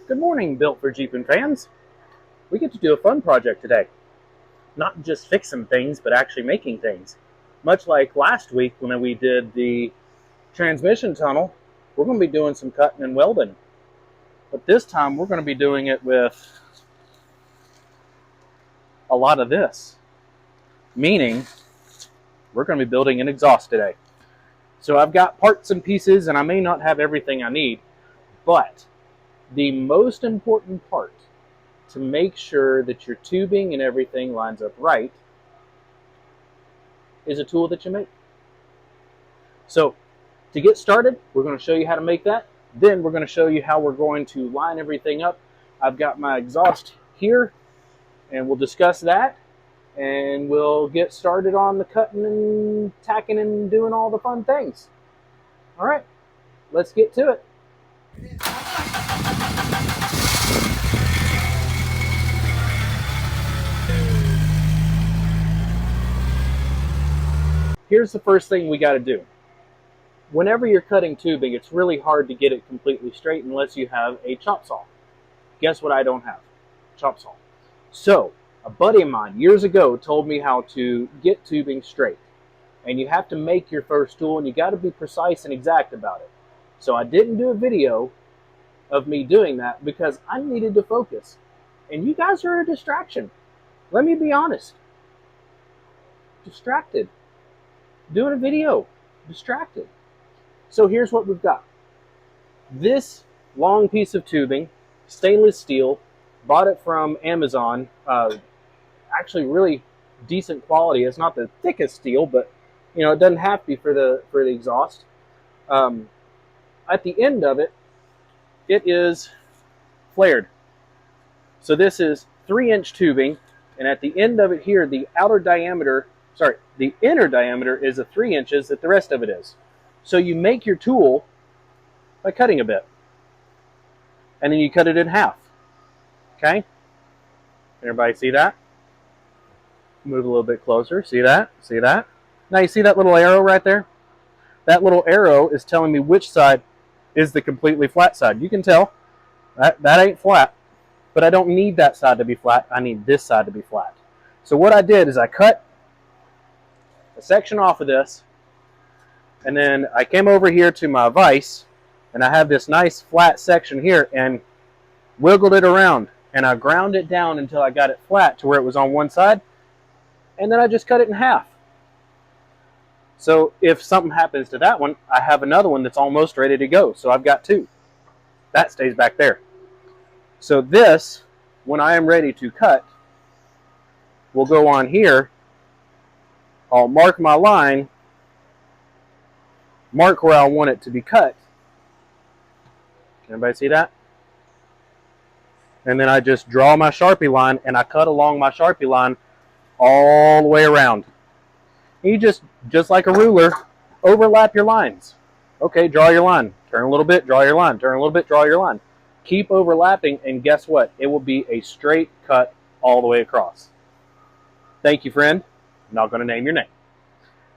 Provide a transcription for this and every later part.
Good morning, Built for Jeepin' fans. We get to do a fun project today. Not just fixing things, but actually making things. Much like last week when we did the transmission tunnel, we're going to be doing some cutting and welding. But this time we're going to be doing it with a lot of this. Meaning, we're going to be building an exhaust today. So I've got parts and pieces, and I may not have everything I need, but the most important part to make sure that your tubing and everything lines up right is a tool that you make. So to get started, we're going to show you how to make that. Then we're going to show you how we're going to line everything up. I've got my exhaust here, and we'll discuss that. And we'll get started on the cutting and tacking and doing all the fun things. All right, let's get to it. Here's the first thing we got to do. Whenever you're cutting tubing, it's really hard to get it completely straight unless you have a chop saw. Guess what I don't have? Chop saw. So, a buddy of mine years ago told me how to get tubing straight. And you have to make your first tool, and you got to be precise and exact about it. So I didn't do a video of me doing that because I needed to focus. And you guys are a distraction. Let me be honest. Distracted. Doing a video. Distracted. So here's what we've got. This long piece of tubing, stainless steel, bought it from Amazon. Actually really decent quality. It's not the thickest steel, but you know, it doesn't have to be for the exhaust. At the end of it, it is flared. So this is 3-inch tubing, and at the end of it here, the inner diameter is 3 inches that the rest of it is. So you make your tool by cutting a bit. And then you cut it in half. Okay? Everybody see that? Move a little bit closer. See that? See that? Now you see that little arrow right there? That little arrow is telling me which side is the completely flat side. You can tell that ain't flat, but I don't need that side to be flat. I need this side to be flat. So what I did is I cut a section off of this, and then I came over here to my vise, and I have this nice flat section here, and wiggled it around, and I ground it down until I got it flat to where it was on one side, and then I just cut it in half. So if something happens to that one, I have another one that's almost ready to go. So I've got two. That stays back there. So this, when I am ready to cut, will go on here. I'll mark my line, mark where I want it to be cut. Everybody see that? And then I just draw my Sharpie line, and I cut along my Sharpie line all the way around. You just like a ruler, overlap your lines. Okay, draw your line. Turn a little bit, draw your line. Turn a little bit, draw your line. Keep overlapping, and guess what? It will be a straight cut all the way across. Thank you, friend. I'm not going to name your name.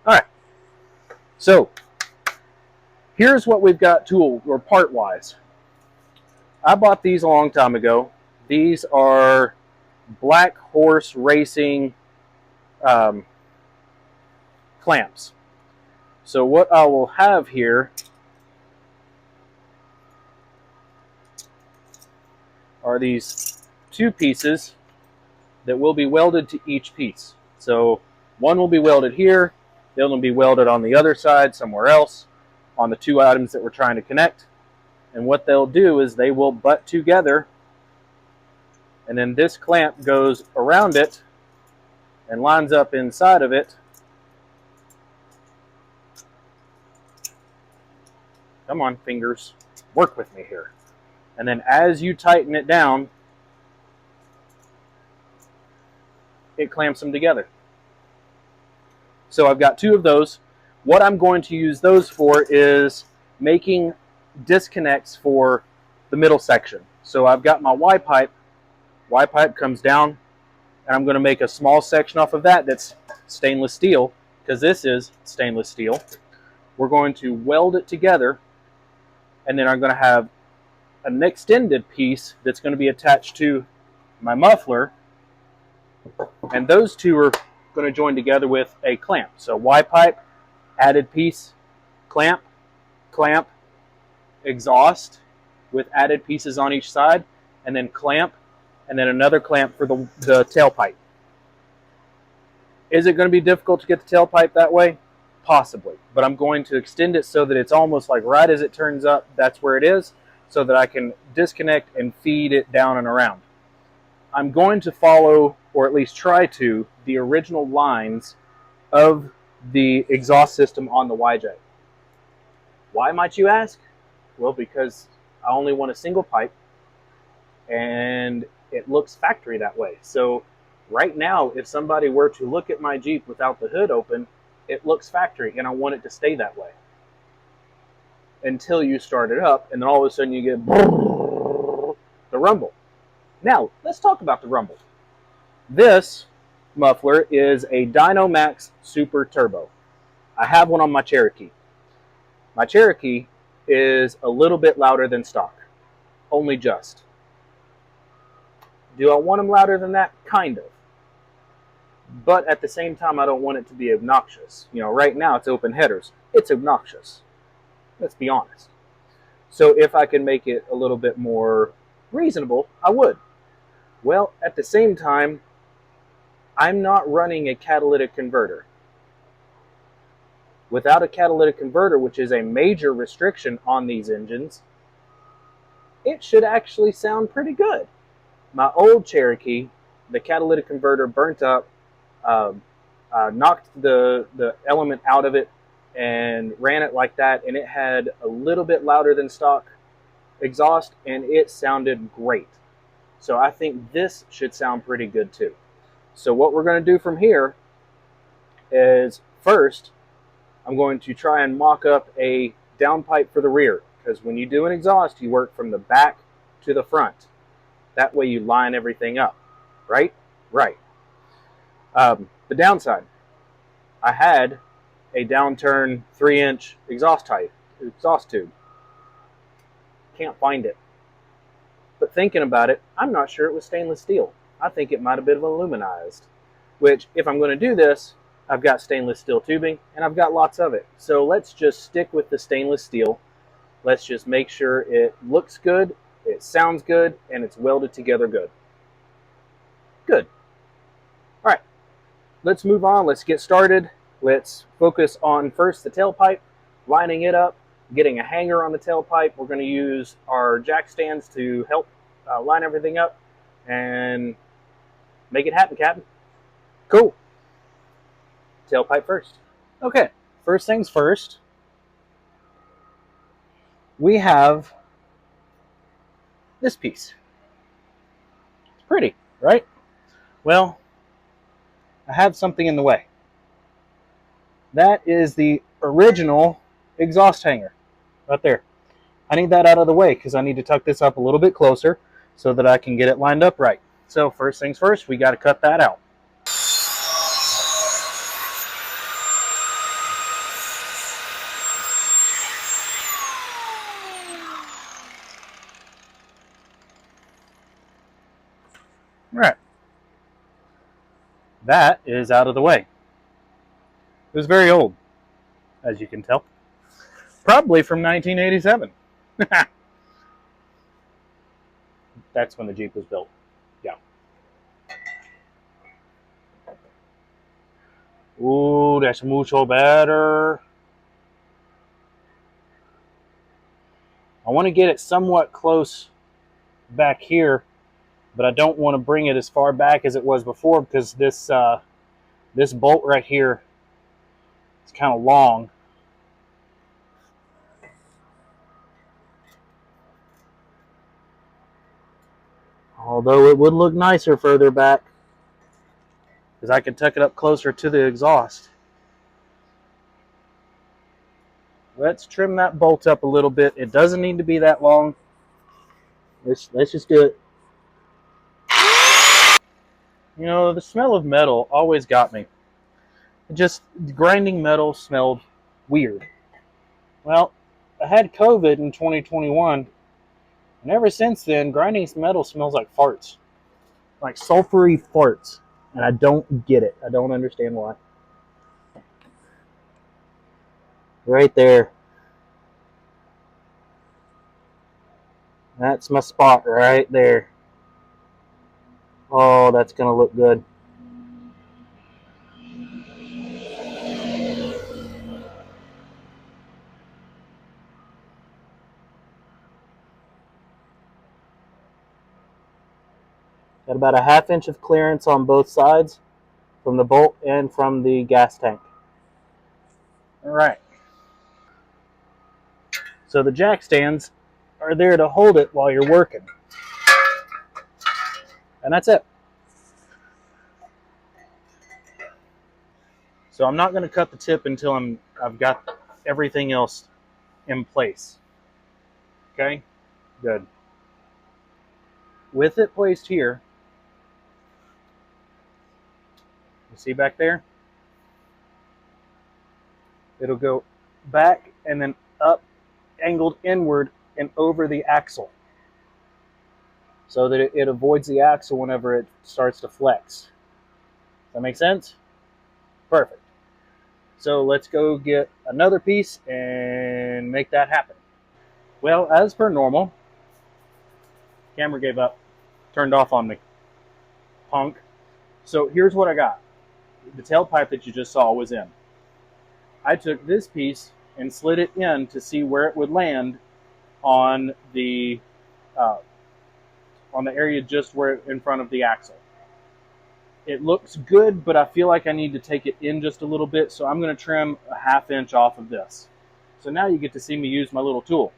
All right. So, here's what we've got tool or part-wise. I bought these a long time ago. These are Black Horse Racing clamps. So what I will have here are these two pieces that will be welded to each piece. So one will be welded here, the other will be welded on the other side somewhere else on the two items that we're trying to connect. And what they'll do is they will butt together, and then this clamp goes around it and lines up inside of it. Come on, fingers, work with me here. And then as you tighten it down, it clamps them together. So I've got two of those. What I'm going to use those for is making disconnects for the middle section. So I've got my Y-pipe. Y-pipe comes down, and I'm going to make a small section off of that that's stainless steel, because this is stainless steel. We're going to weld it together, and then I'm going to have an extended piece that's going to be attached to my muffler, and those two are going to join together with a clamp. So Y-pipe, added piece, clamp, clamp, exhaust with added pieces on each side, and then clamp, and then another clamp for the tailpipe. Is it going to be difficult to get the tailpipe that way? Possibly, but I'm going to extend it so that it's almost like right as it turns up, that's where it is, so that I can disconnect and feed it down and around. I'm going to follow, or at least try to, the original lines of the exhaust system on the YJ. Why, might you ask? Well, because I only want a single pipe, and it looks factory that way. So right now, if somebody were to look at my Jeep without the hood open, it looks factory, and I want it to stay that way until you start it up, and then all of a sudden you get the rumble. Now, let's talk about the rumble. This muffler is a Dynomax Super Turbo. I have one on my Cherokee. My Cherokee is a little bit louder than stock, only just. Do I want them louder than that? Kind of. But at the same time, I don't want it to be obnoxious. You know, right now it's open headers. It's obnoxious. Let's be honest. So if I can make it a little bit more reasonable, I would. Well, at the same time, I'm not running a catalytic converter. Without a catalytic converter, which is a major restriction on these engines, it should actually sound pretty good. My old Cherokee, the catalytic converter burnt up, knocked the element out of it and ran it like that, and it had a little bit louder than stock exhaust, and it sounded great. So I think this should sound pretty good too. So what we're going to do from here is, first, I'm going to try and mock up a downpipe for the rear, because when you do an exhaust, you work from the back to the front. That way you line everything up, right? Right. The downside, I had a downturn 3-inch exhaust tube. Can't find it. But thinking about it, I'm not sure it was stainless steel. I think it might have been aluminized, which, if I'm going to do this, I've got stainless steel tubing, and I've got lots of it. So let's just stick with the stainless steel. Let's just make sure it looks good, it sounds good, and it's welded together good. Good. All right, let's move on. Let's get started. Let's focus on first the tailpipe, lining it up, getting a hanger on the tailpipe. We're going to use our jack stands to help line everything up and make it happen, Captain. Cool. Tailpipe first. Okay, first things first. We have this piece. It's pretty, right? Well, I have something in the way. That is the original exhaust hanger right there. I need that out of the way because I need to tuck this up a little bit closer so that I can get it lined up right. So first things first, we got to cut that out. Right. That is out of the way. It was very old, as you can tell. Probably from 1987. That's when the Jeep was built. Yeah. Ooh, that's mucho better. I want to get it somewhat close back here, but I don't want to bring it as far back as it was before because this bolt right here is kind of long. Although it would look nicer further back because I could tuck it up closer to the exhaust. Let's trim that bolt up a little bit. It doesn't need to be that long. Let's just do it. You know, the smell of metal always got me. Just grinding metal smelled weird. Well, I had COVID in 2021, And ever since then, grinding metal smells like farts. Like sulfury farts. And I don't get it. I don't understand why. Right there. That's my spot right there. Oh, that's going to look good. Got about a 1/2 inch of clearance on both sides from the bolt and from the gas tank. All right. So the jack stands are there to hold it while you're working. And that's it. So I'm not going to cut the tip until I've got everything else in place. Okay? Good. With it placed here, you see back there? It'll go back and then up, angled inward and over the axle, so that it avoids the axle whenever it starts to flex. Does that make sense? Perfect. So let's go get another piece and make that happen. Well, as per normal, camera gave up, turned off on me. Punk. So here's what I got. The tailpipe that you just saw was in. I took this piece and slid it in to see where it would land on the area just where in front of the axle. It looks good, but I feel like I need to take it in just a little bit, so I'm going to trim a 1/2 inch off of this. So now you get to see me use my little tool.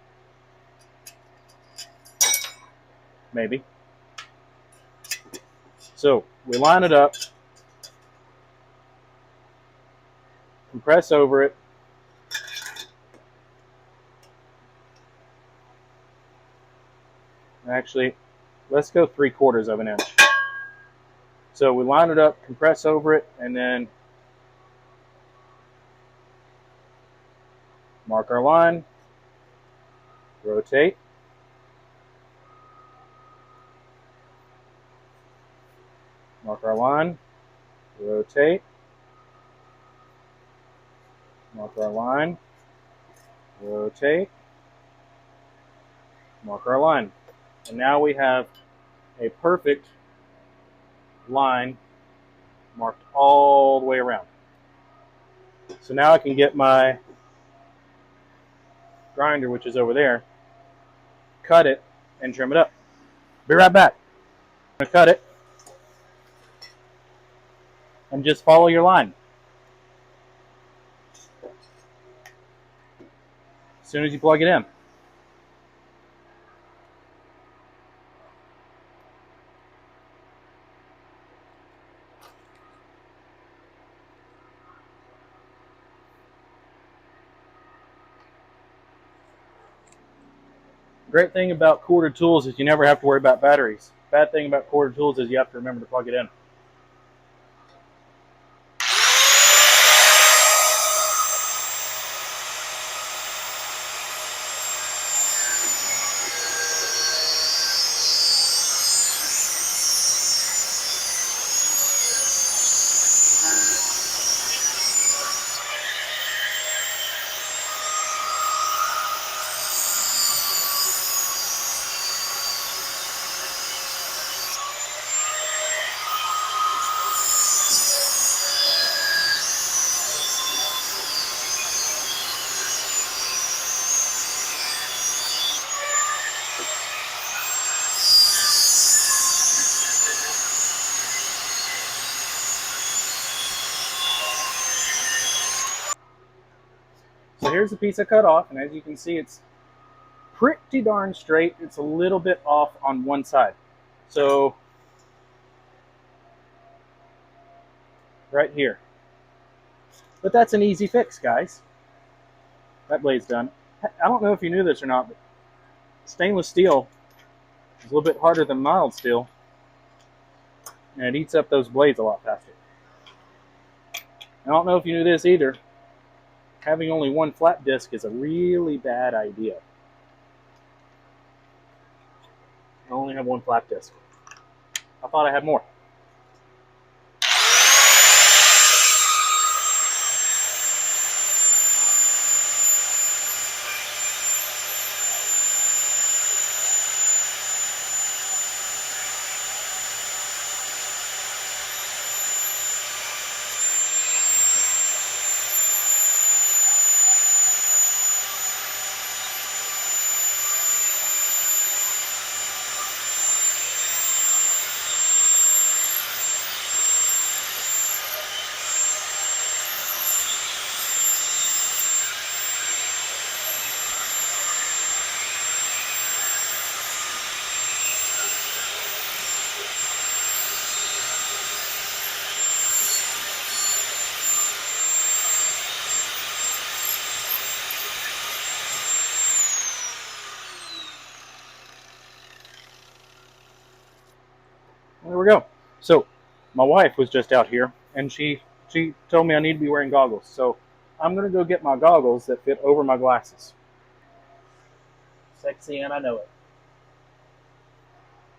Maybe. So we line it up, compress over it, actually, let's go 3/4 of an inch. So we line it up, compress over it, and then mark our line, rotate, mark our line, rotate, mark our line, rotate, mark our line. And now we have a perfect line marked all the way around. So now I can get my grinder, which is over there, cut it, and trim it up. Be right back. I'm going to cut it and just follow your line. As soon as you plug it in. Great thing about corded tools is you never have to worry about batteries. Bad thing about corded tools is you have to remember to plug it in. So here's the piece I cut off, and as you can see, it's pretty darn straight. It's a little bit off on one side. So right here. But that's an easy fix, guys. That blade's done. I don't know if you knew this or not, but stainless steel is a little bit harder than mild steel, and it eats up those blades a lot faster. I don't know if you knew this either. Having only one flat disc is a really bad idea. I only have one flap disc. I thought I had more. There we go. So my wife was just out here, and she told me I need to be wearing goggles. So I'm going to go get my goggles that fit over my glasses. Sexy, and I know it.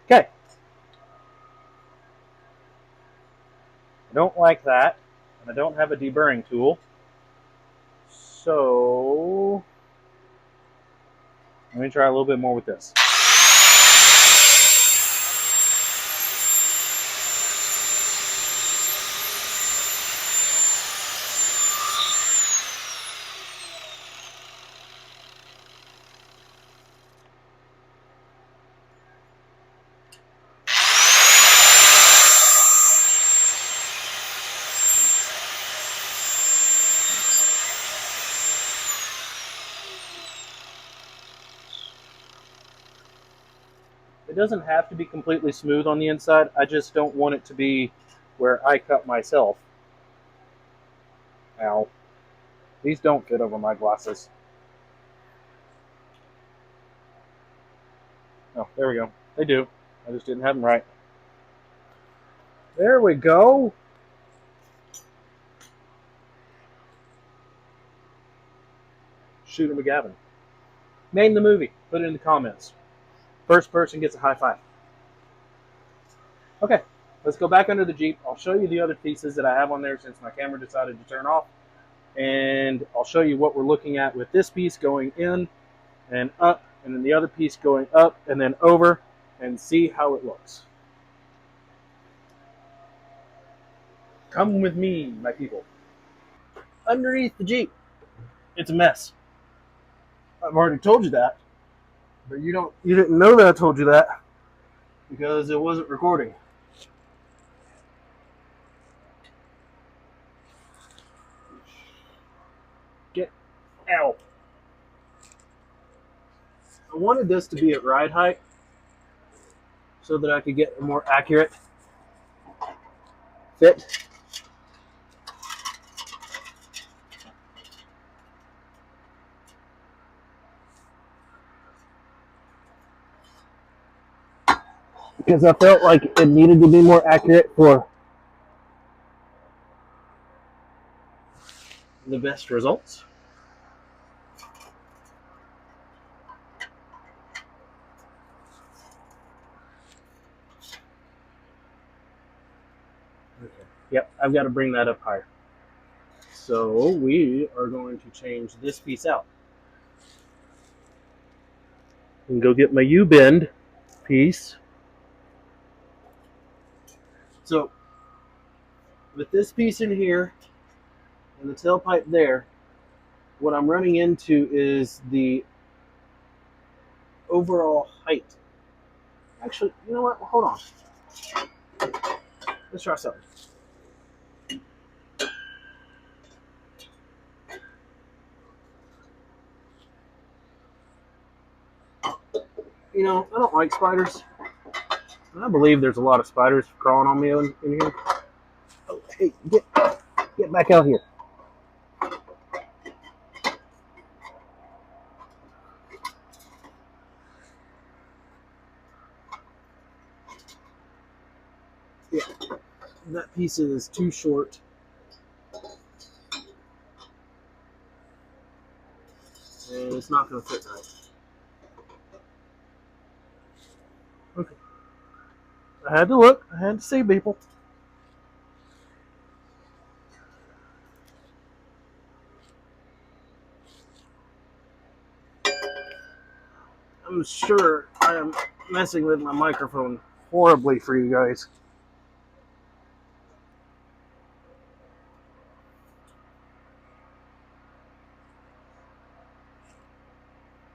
Okay. I don't like that, and I don't have a deburring tool. So let me try a little bit more with this. It doesn't have to be completely smooth on the inside. I just don't want it to be where I cut myself. Ow. These don't fit over my glasses. Oh, there we go. They do. I just didn't have them right. There we go. Shooter McGavin. Name the movie. Put it in the comments. First person gets a high five. Okay, let's go back under the Jeep. I'll show you the other pieces that I have on there since my camera decided to turn off. And I'll show you what we're looking at with this piece going in and up, and then the other piece going up and then over, and see how it looks. Come with me, my people. Underneath the Jeep, it's a mess. I've already told you that, but you didn't know that I told you that because it wasn't recording. Get out. I wanted this to be at ride height so that I could get a more accurate fit. Because I felt like it needed to be more accurate for the best results. Okay. Yep, I've got to bring that up higher. So we are going to change this piece out. And go get my U-bend piece. So with this piece in here and the tailpipe there, what I'm running into is the overall height. Actually, you know what? Hold on. Let's try something. You know, I don't like spiders. And I believe there's a lot of spiders crawling on me in here. Oh, hey, get back out here. Yeah, that piece is too short. And it's not going to fit right. Okay. I had to look. I had to see people. I'm sure I am messing with my microphone horribly for you guys.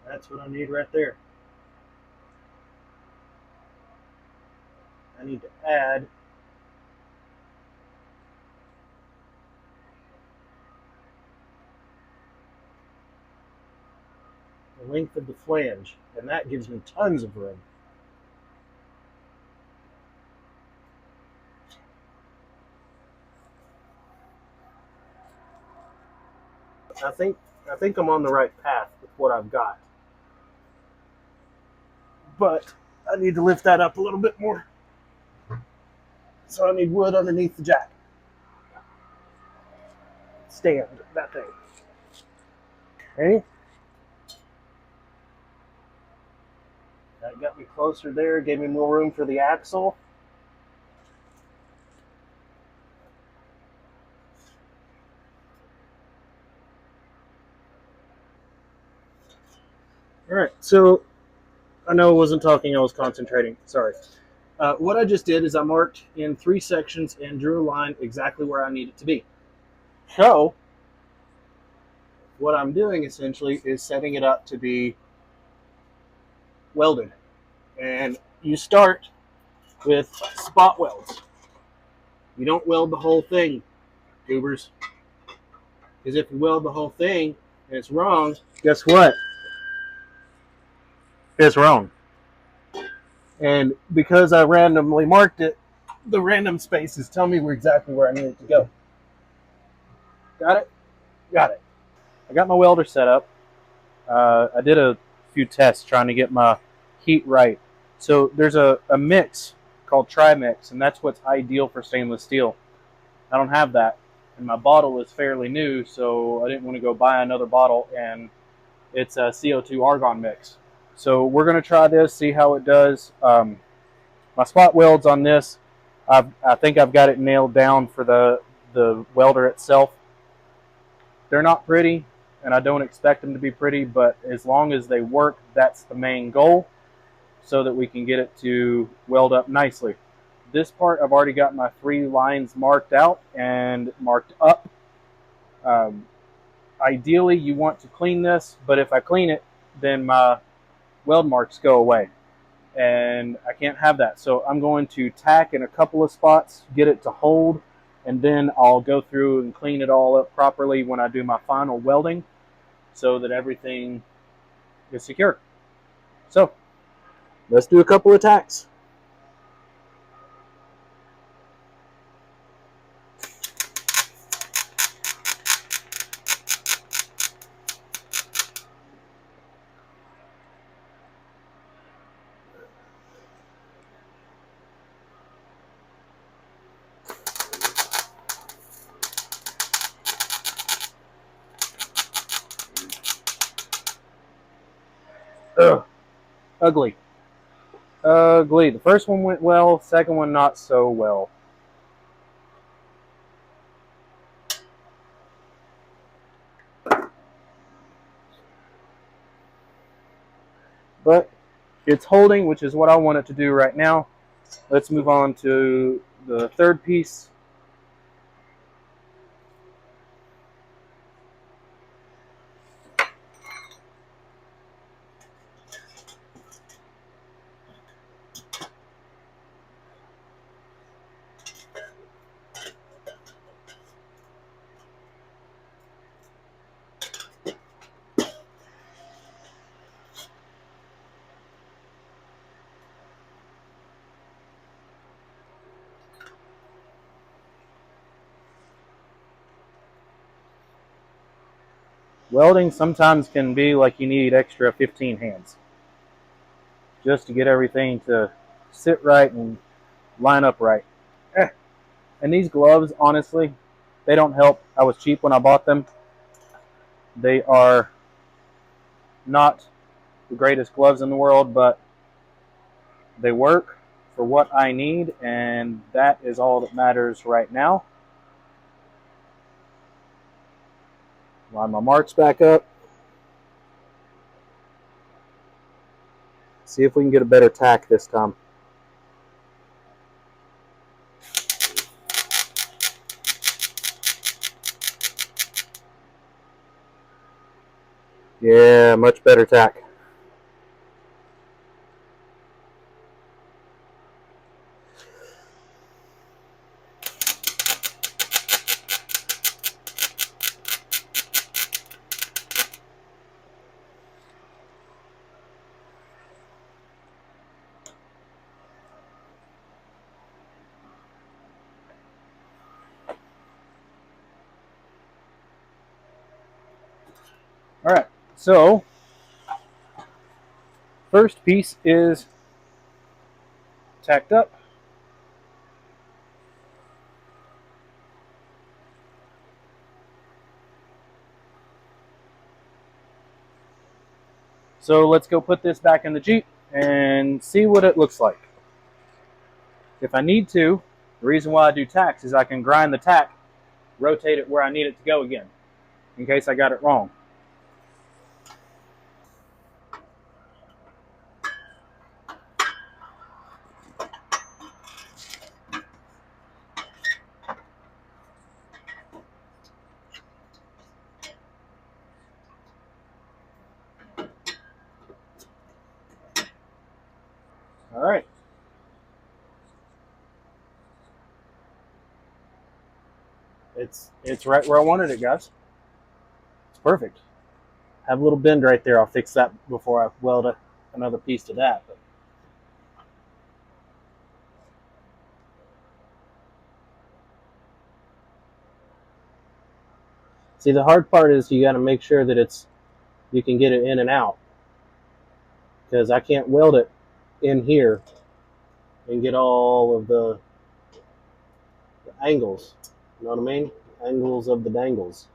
That's what I need right there. I need to add the length of the flange, and that gives me tons of room. I think I'm on the right path with what I've got. But I need to lift that up a little bit more. So I need wood underneath the jack. Stand, that thing. Ready? That got me closer there, gave me more room for the axle. All right, so I know I wasn't talking, I was concentrating. Sorry. What I just did is I marked in 3 sections and drew a line exactly where I need it to be. So, what I'm doing essentially is setting it up to be welded. And you start with spot welds. You don't weld the whole thing, goobers. Because if you weld the whole thing and it's wrong, guess what? It's wrong. And because I randomly marked it, the random spaces tell me exactly where I need it to go. Got it? Got it. I got my welder set up. I did a few tests trying to get my heat right. So there's a mix called Trimix, and that's what's ideal for stainless steel. I don't have that, and my bottle is fairly new, so I didn't want to go buy another bottle, and it's a CO2 argon mix. So we're going to try this, see how it does. My spot welds on this, I think I've got it nailed down for the welder itself. They're not pretty, and I don't expect them to be pretty, but as long as they work, that's the main goal, so that we can get it to weld up nicely. This part, I've already got my 3 lines marked out and marked up. Ideally, you want to clean this, but if I clean it, then my weld marks go away, and I can't have that. So I'm going to tack in a couple of spots, get it to hold, and then I'll go through and clean it all up properly when I do my final welding, so that everything is secure. So let's do a couple of tacks. Ugh. Ugly. Ugly. The first one went well, second one not so well. But it's holding, which is what I want it to do right now. Let's move on to the third piece. Welding sometimes can be like you need extra 15 hands just to get everything to sit right and line up right. And these gloves, honestly, they don't help. I was cheap when I bought them. They are not the greatest gloves in the world, but They work for what I need, and that is all that matters right now. Line my marks back up. See if we can get a better tack this time. Yeah, much better tack. All right, so first piece is tacked up. So let's go put this back in the Jeep and see what it looks like. If I need to, the reason why I do tacks is I can grind the tack, rotate it where I need it to go again, in case I got it wrong. All right. It's right where I wanted it, guys. It's perfect. Have a little bend right there. I'll fix that before I weld another piece to that. But see, the hard part is you got to make sure that you can get it in and out, because I can't weld it in here and get all of the angles. You know what I mean? Angles of the dangles.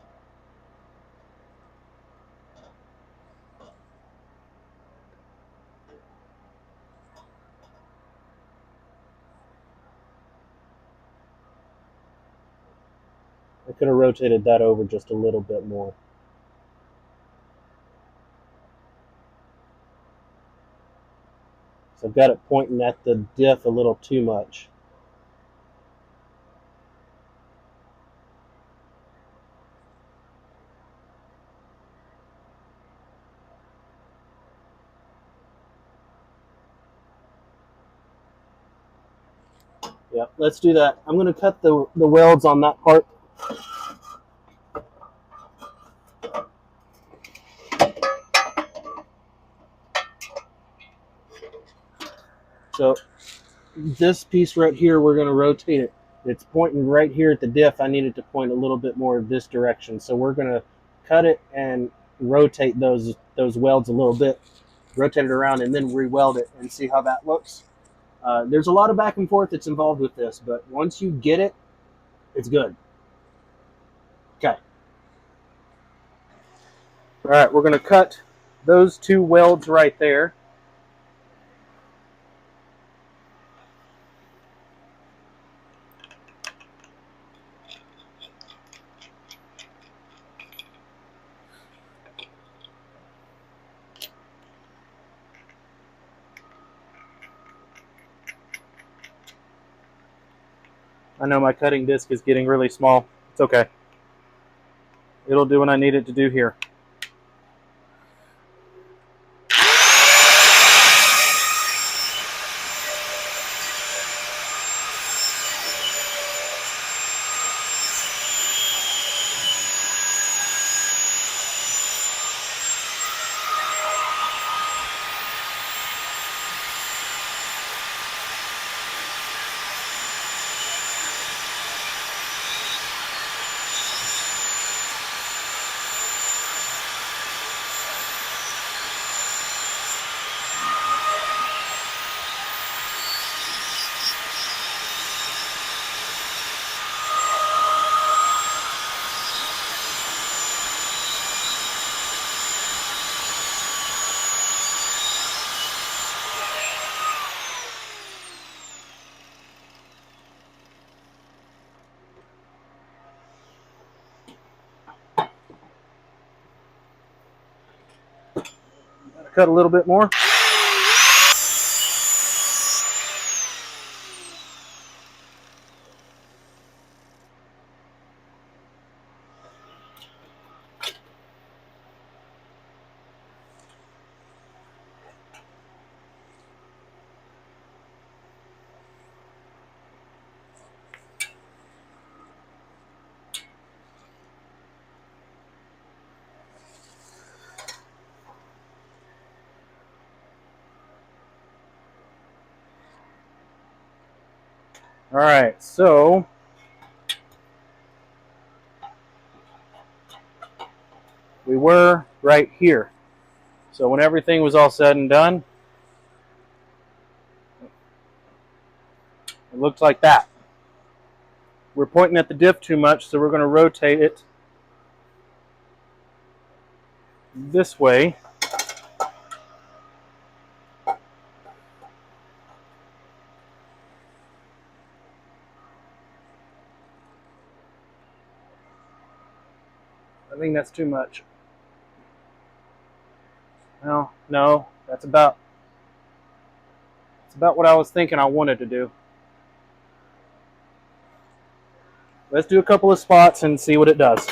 I could have rotated that over just a little bit more. So I've got it pointing at the diff a little too much. Yep, let's do that. I'm going to cut the welds on that part. So this piece right here, we're going to rotate it. It's pointing right here at the diff. I need it to point a little bit more this direction. So we're going to cut it and rotate those welds a little bit, rotate it around, and then re-weld it and see how that looks. There's a lot of back and forth that's involved with this, but once you get it, it's good. Okay. All right, we're going to cut those two welds right there. I know my cutting disc is getting really small. It's okay. It'll do what I need it to do here. cut a little bit more. All right, so we were right here. So when everything was all said and done, it looked like that. We're pointing at the diff too much, so we're going to rotate it this way. I think that's too much. Well, no, that's about what I was thinking I wanted to do. Let's do a couple of spots and see what it does.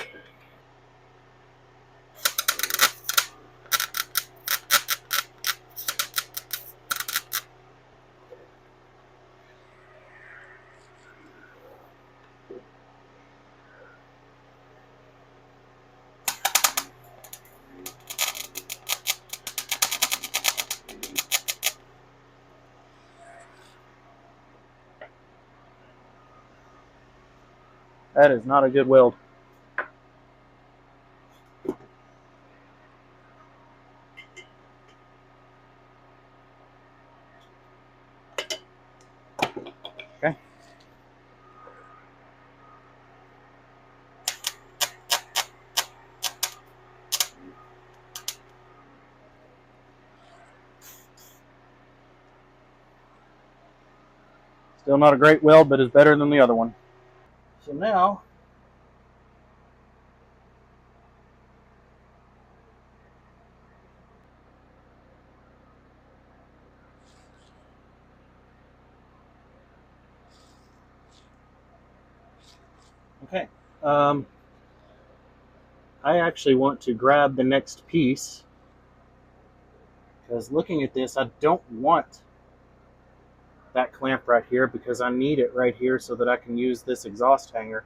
That is not a good weld. Okay. Still not a great weld, but is better than the other one. So now, okay. I actually want to grab the next piece because looking at this, I don't want that clamp right here because I need it right here so that I can use this exhaust hanger.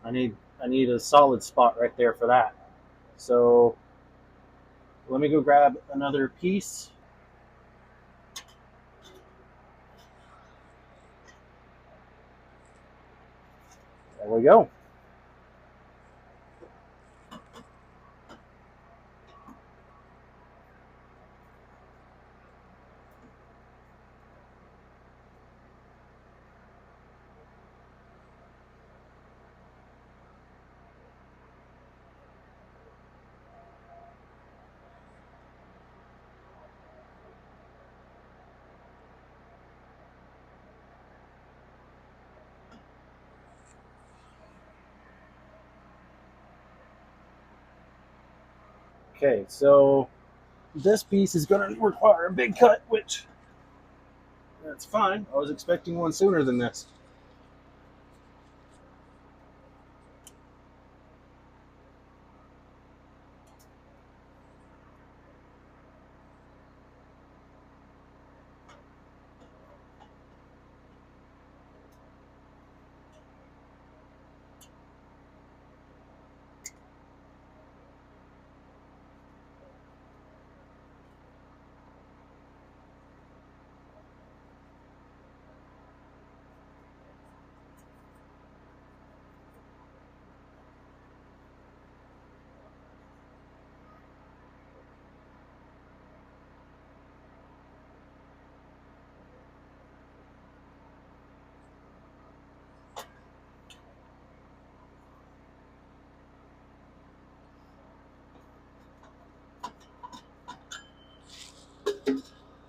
I need a solid spot right there for that. So let me go grab another piece. There we go. Okay, so this piece is going to require a big cut, which that's fine. I was expecting one sooner than this.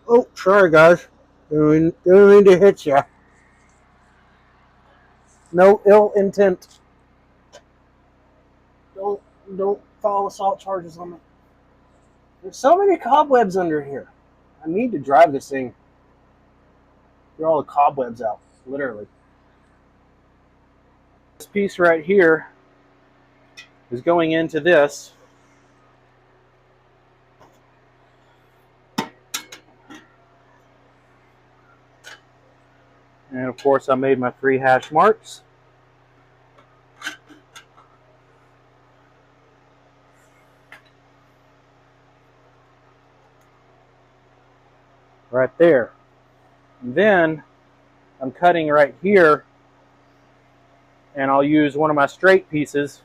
Oh, sorry guys. Didn't mean to hit you. No ill intent. Don't file assault charges on me. There's so many cobwebs under here. I need to drive this thing. Get all the cobwebs out, literally. This piece right here is going into this. And of course I made my 3 hash marks. Right there. And then I'm cutting right here, and I'll use one of my straight pieces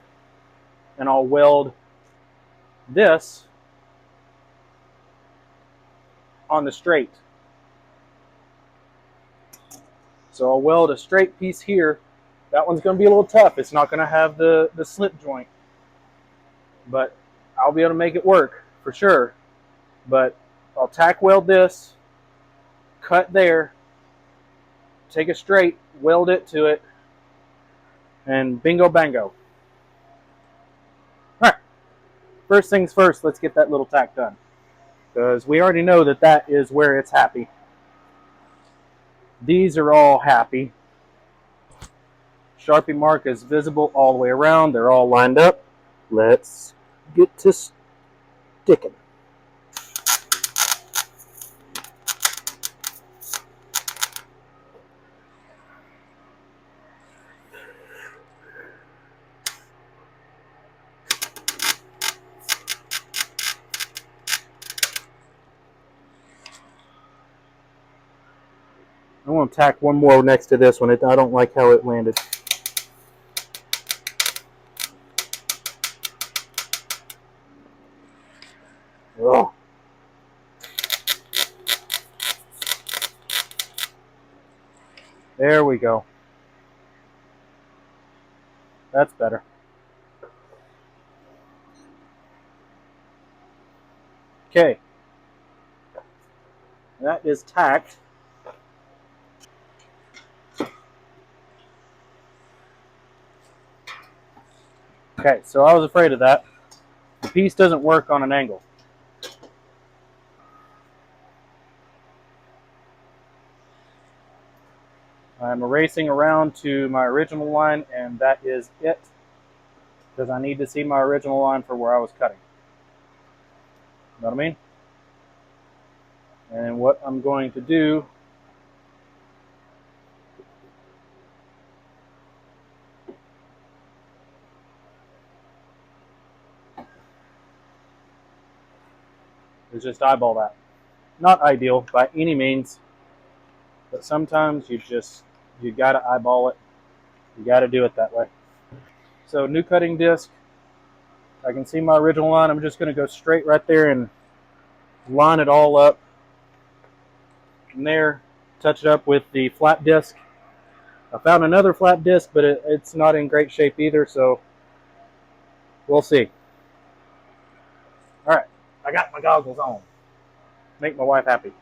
and I'll weld this on the straight. So I'll weld a straight piece here. That one's going to be a little tough. It's not going to have the slip joint, but I'll be able to make it work for sure. But I'll tack weld this, cut there, take a straight, weld it to it, and bingo bango. Alright, first things first, let's get that little tack done, because we already know that that is where it's happy. These are all happy. Sharpie mark is visible all the way around. They're all lined up. Let's get to sticking. I want to tack one more next to this one. I don't like how it landed. Oh. There we go. That's better. Okay. That is tacked. Okay, so I was afraid of that. The piece doesn't work on an angle. I'm erasing around to my original line, and that is it, because I need to see my original line for where I was cutting. You know what I mean? And what I'm going to do is just eyeball that. Not ideal by any means, but sometimes you gotta eyeball it. You gotta do it that way. So new cutting disc. I can see my original line. I'm just gonna go straight right there and line it all up. From there, touch it up with the flat disc. I found another flat disc, but it's not in great shape either, so we'll see. All right, I got my goggles on. Make my wife happy.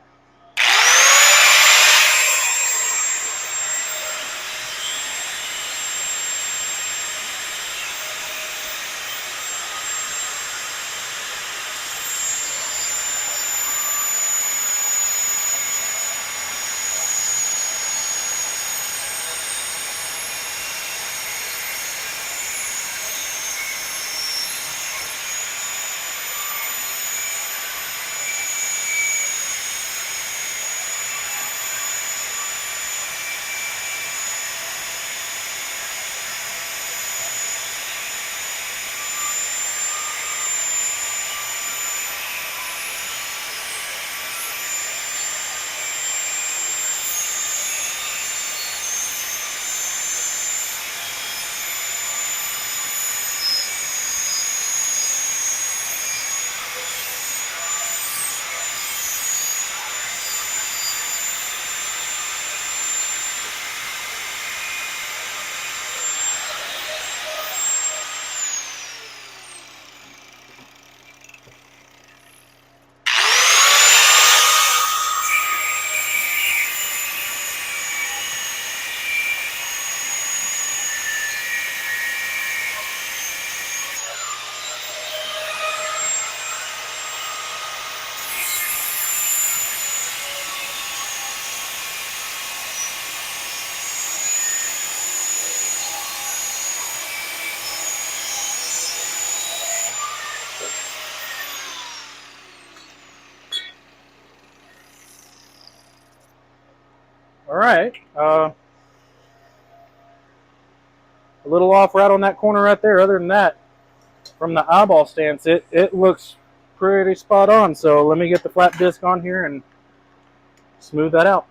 All right. A little off right on that corner right there. Other than that, from the eyeball stance, it looks pretty spot on. So let me get the flat disc on here and smooth that out.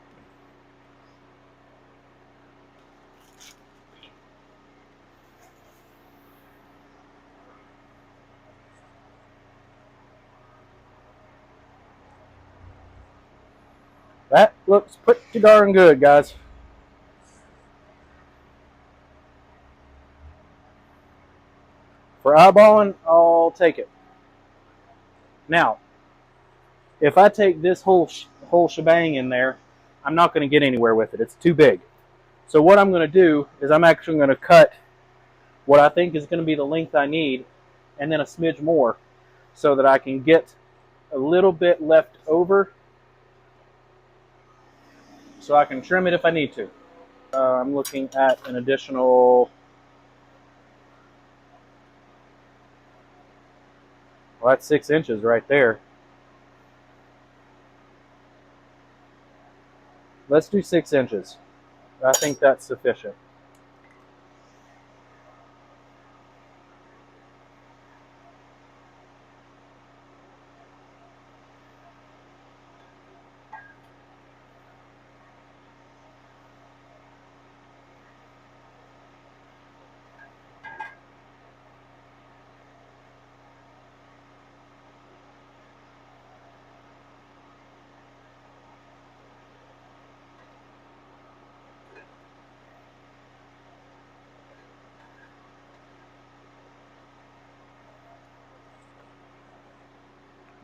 That looks pretty darn good, guys. For eyeballing, I'll take it. Now, if I take this whole shebang in there, I'm not going to get anywhere with it. It's too big. So what I'm going to do is I'm actually going to cut what I think is going to be the length I need and then a smidge more so that I can get a little bit left over so I can trim it if I need to. I'm looking at an additional, well, that's 6 inches right there. Let's do 6 inches. I think that's sufficient.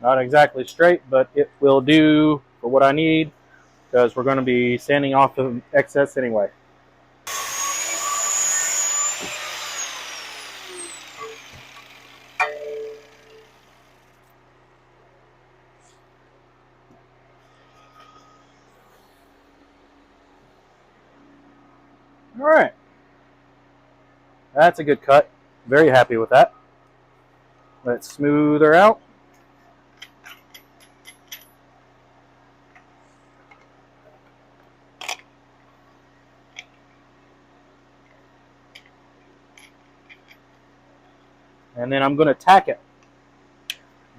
Not exactly straight, but it will do for what I need because we're going to be sanding off the excess anyway. All right. That's a good cut. Very happy with that. Let's smooth her out. And then I'm going to tack it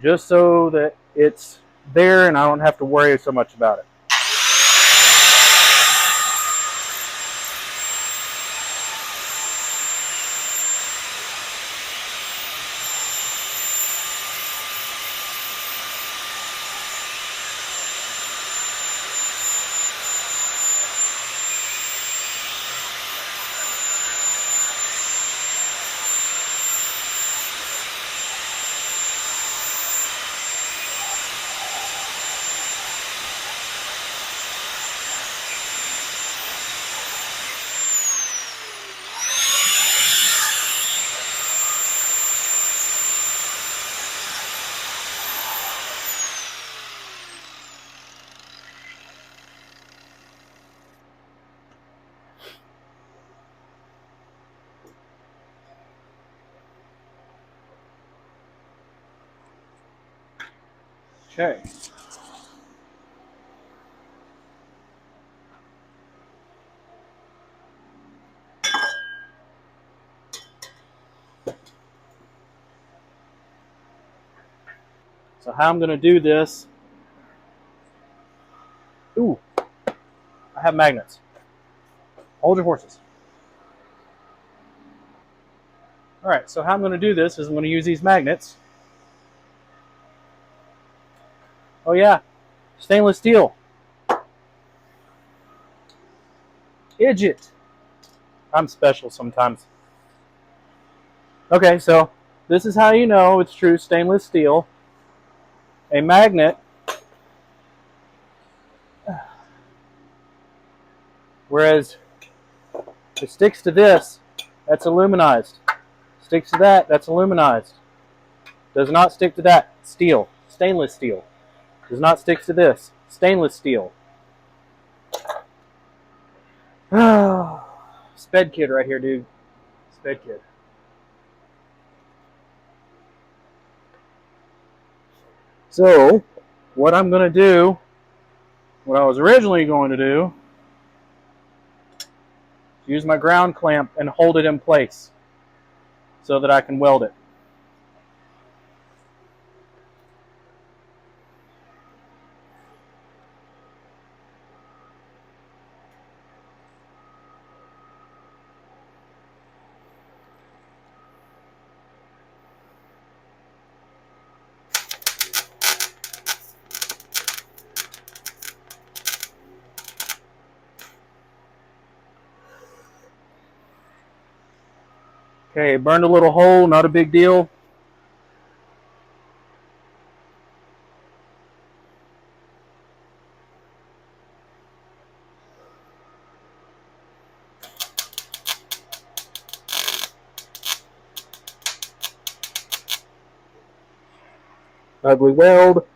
just so that it's there and I don't have to worry so much about it. Okay. So how I'm going to do this, ooh, I have magnets. Hold your horses. All right, so how I'm going to do this is I'm going to use these magnets. Oh yeah, stainless steel. Idjit. I'm special sometimes. Okay, so this is how you know it's true stainless steel. A magnet, whereas it sticks to this, that's aluminized. Sticks to that, that's aluminized. Does not stick to that, steel, stainless steel. Does not stick to this, stainless steel. Sped kid right here, dude. Sped kid. So, what I'm going to do, what I was originally going to do, use my ground clamp and hold it in place so that I can weld it. Okay, burned a little hole, not a big deal. Ugly weld.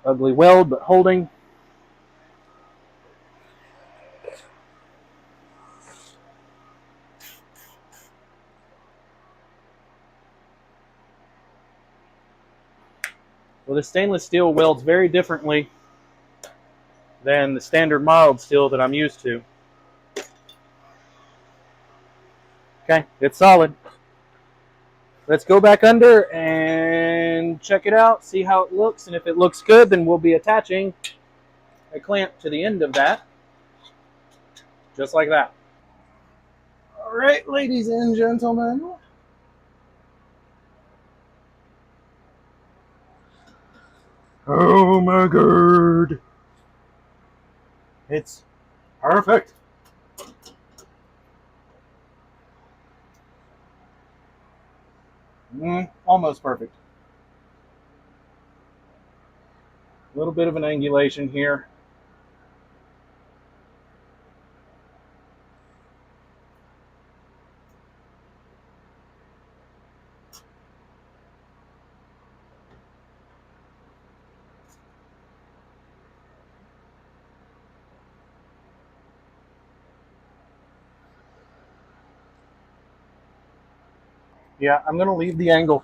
Ugly weld, but holding. Well, the stainless steel welds very differently than the standard mild steel that I'm used to. Okay, it's solid. Let's go back under and check it out, see how it looks, and if it looks good, then we'll be attaching a clamp to the end of that, just like that. All right, ladies and gentlemen. Oh my god. It's perfect. Almost perfect. A little bit of an angulation here. Yeah, I'm going to leave the angle.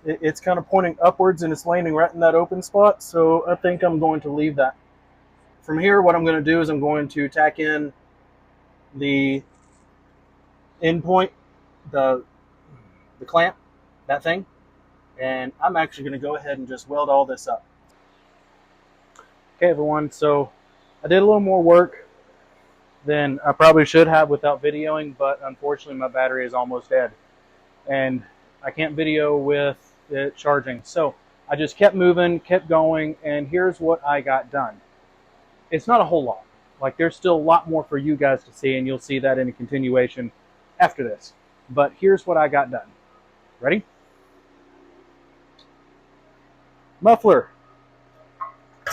It's kind of pointing upwards and it's landing right in that open spot, so I think I'm going to leave that. From here, what I'm going to do is I'm going to tack in the end point, the clamp, that thing, and I'm actually going to go ahead and just weld all this up. Okay, everyone, so I did a little more work than I probably should have without videoing, but unfortunately my battery is almost dead, and I can't video with it charging. So I just kept moving, kept going, and here's what I got done. It's not a whole lot. Like, there's still a lot more for you guys to see, and you'll see that in a continuation after this. But here's what I got done. Ready? Muffler.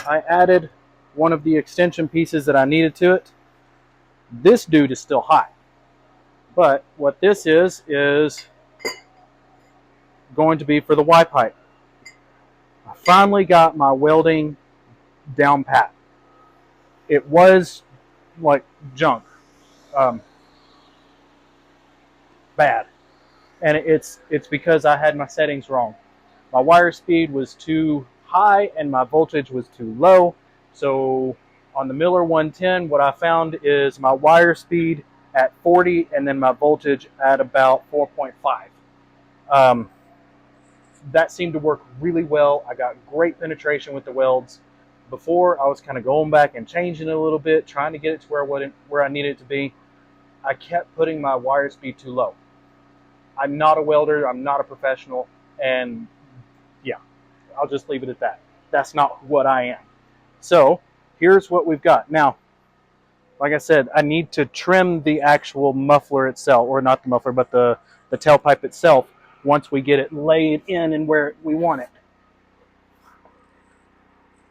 I added one of the extension pieces that I needed to it. This dude is still hot. But what this is going to be for the Y pipe. I finally got my welding down pat. It was like junk. Bad. And it's because I had my settings wrong. My wire speed was too high and my voltage was too low. So on the Miller 110, what I found is my wire speed at 40 and then my voltage at about 4.5. That seemed to work really well. I got great penetration with the welds. Before, I was kind of going back and changing it a little bit, trying to get it to where I needed it to be. I kept putting my wire speed too low. I'm not a welder. I'm not a professional. And yeah, I'll just leave it at that. That's not what I am. So here's what we've got. Now, like I said, I need to trim the actual muffler itself, or not the muffler, but the tailpipe itself, once we get it laid in and where we want it.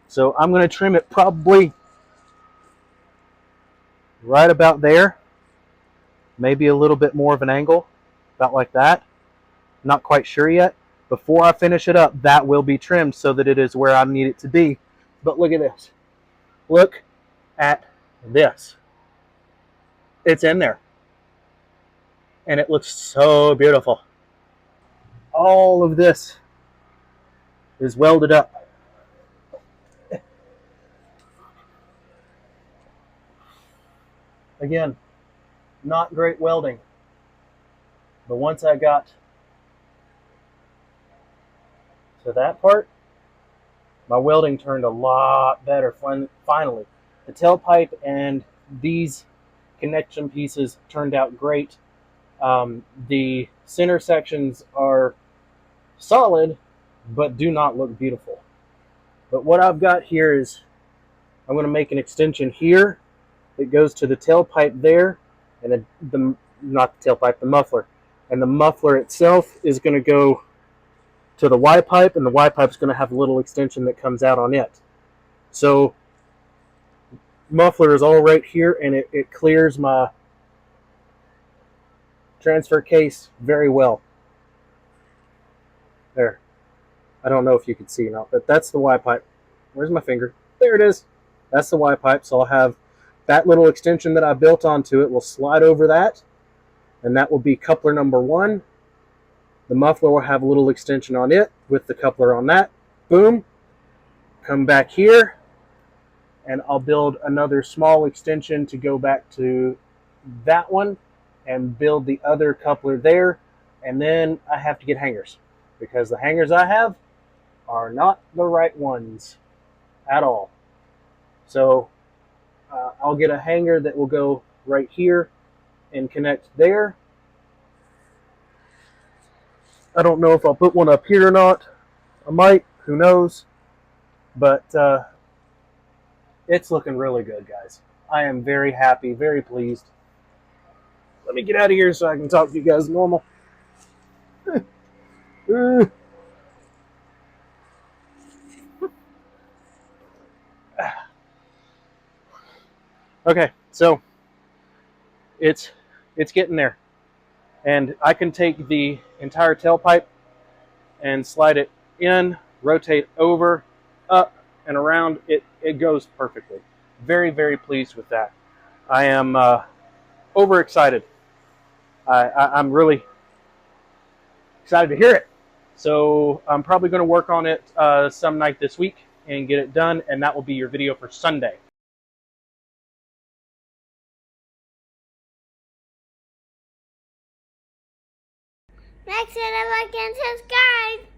So I'm going to trim it probably right about there, maybe a little bit more of an angle, about like that. Not quite sure yet. Before I finish it up, that will be trimmed so that it is where I need it to be. But look at this. Look at this. It's in there. and it looks so beautiful. All of this is welded up. Again, not great welding, but once I got to that part, my welding turned a lot better finally. The tailpipe and these connection pieces turned out great. The center sections are solid, but do not look beautiful. But what I've got here is I'm going to make an extension here that goes to the tailpipe there, and not the tailpipe, the muffler. And the muffler itself is going to go to the Y pipe, and the Y pipe is going to have a little extension that comes out on it. So muffler is all right here, and it clears my transfer case very well. There. I don't know if you can see or not, but that's the Y pipe. Where's my finger? There it is. That's the Y pipe. So I'll have that little extension that I built onto it will slide over that, and that will be coupler number 1. The muffler will have a little extension on it with the coupler on that. Boom. Come back here, and I'll build another small extension to go back to that one and build the other coupler there. And then I have to get hangers, because the hangers I have are not the right ones at all. So I'll get a hanger that will go right here and connect there. I don't know if I'll put one up here or not. I might, who knows. But it's looking really good, guys. I am very happy, very pleased. Let me get out of here so I can talk to you guys normal. Okay, so it's getting there. And I can take the entire tailpipe and slide it in, rotate over, up, and around. It goes perfectly. Very, very pleased with that. I am overexcited. I'm really excited to hear it. So I'm probably going to work on it some night this week and get it done, and that will be your video for Sunday. Make sure to like and subscribe.